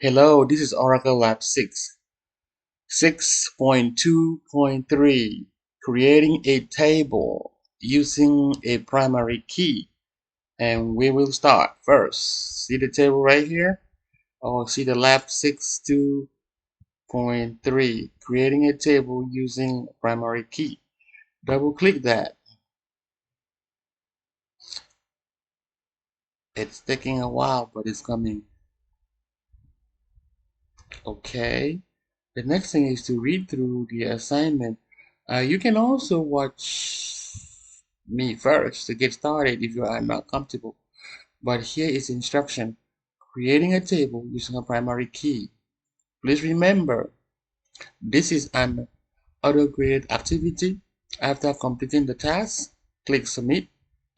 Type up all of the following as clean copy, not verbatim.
Hello, this is Oracle Lab 6, 6.2.3, creating a table using a primary key. And we will start first. See the table right here? Or see the Lab 6.2.3, creating a table using primary key. Double click that. It's taking a while, but it's coming. Okay. The next thing is to read through the assignment. You can also watch me first to get started if you are not comfortable. But here is instruction. Creating a table using a primary key. Please remember, this is an auto-graded activity. After completing the task, click Submit,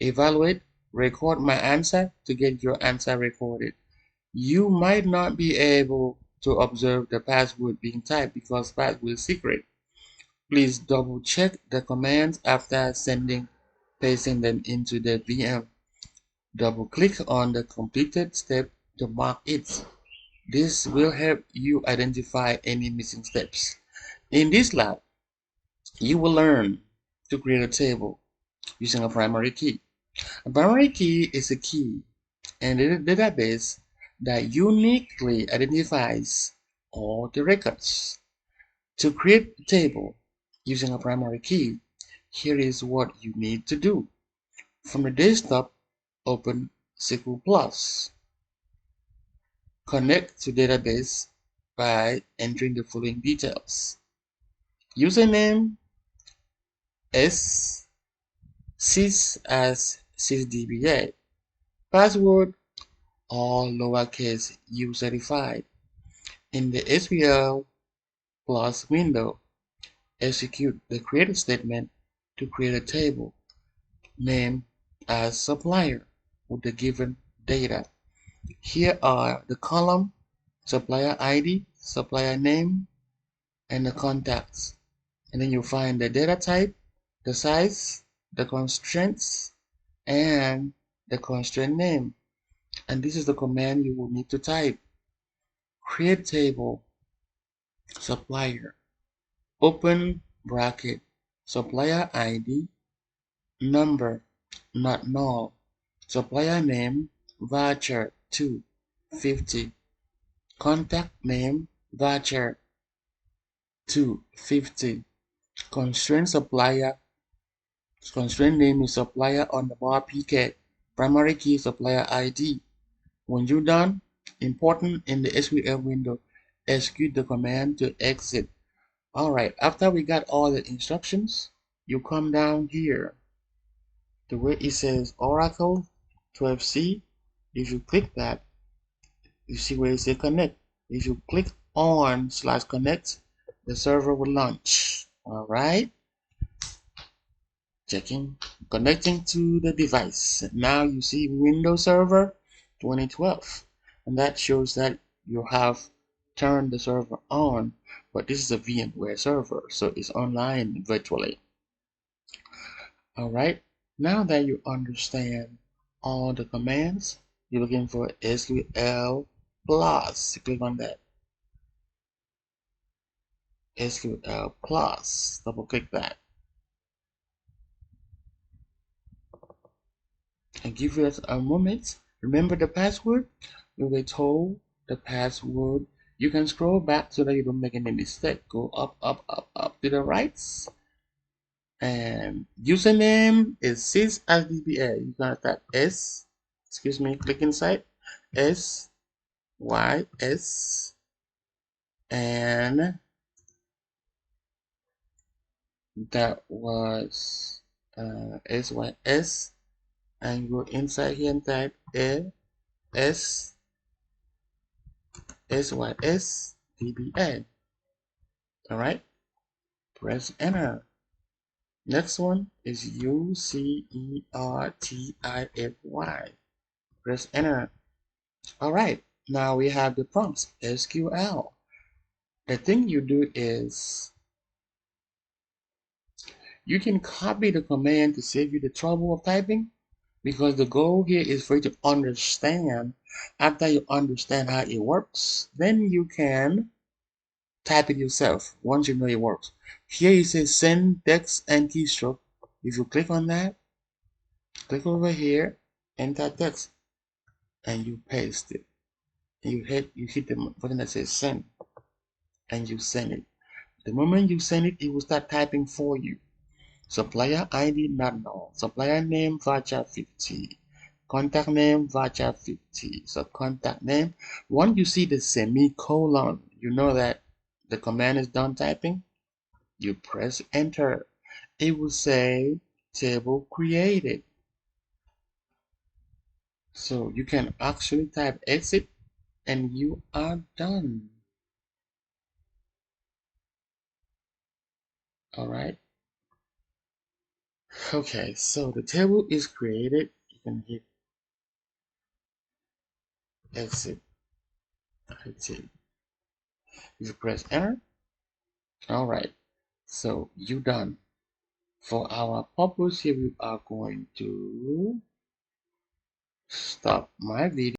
Evaluate, record my answer to get your answer recorded. You might not be able to observe the password being typed because password is secret. Please double check the commands after pasting them into the VM. Double click on the completed step to mark it. This will help you identify any missing steps. In this lab, you will learn to create a table using a primary key. A primary key is a key in the database that uniquely identifies all the records. To create a table using a primary key, here is what you need to do. From the desktop, open SQL Plus. Connect to database by entering the following details. Username S sys as sysdba. Password all lowercase u certified. In the SQL Plus window, execute the create statement to create a table. Name as supplier with the given data. Here are the column, supplier ID, supplier name, and the contacts. And then you find the data type, the size, the constraints, and the constraint name. And this is the command you will need to type. Create table, supplier, open bracket, supplier ID, number, not null, supplier name, voucher 250, contact name, voucher 250, constraint name is supplier on the bar PK, primary key supplier ID. When you're done, important in the SQL window, execute the command to exit. Alright, after we got all the instructions, you come down here to where it says Oracle 12C. If you click that, you see where it says connect. If you click on /connect, the server will launch. Alright, checking, connecting to the device. Now you see Windows Server 2012, and that shows that you have turned the server on, but this is a VMware server, so it's online virtually. Alright, now that you understand all the commands, you're looking for SQL Plus. Click on that. SQL Plus. Double click that. And give it a moment. Remember the password? You were told the password. You can scroll back so that you don't make any mistake. Go up, up, up, up to the right. And username is sysdba. You got that S. Excuse me. Click inside. S Y S and that was SYS, and go inside here and type S SYS DBA. Alright, press enter. Next one is UCERTIFY. Press enter. Alright, now we have the prompts. SQL. The thing you do is you can copy the command to save you the trouble of typing, because the goal here is for you to understand After you understand how it works, then you can type it yourself once you know it works. Here it says send text and keystroke. If you click on that, click over here, enter text, and you paste it. You hit the button that says send, and you send it. The moment you send it, it will start typing for you. Supplier ID not known. Supplier name voucher 50. Contact name voucher 50. So contact name. Once you see the semicolon, you know that the command is done typing. You press enter. It will say table created. So you can actually type exit and you are done. All right. Okay, so the table is created. You can hit exit. Exit. You press enter. All right. So you done. For our purpose here, we are going to stop my video.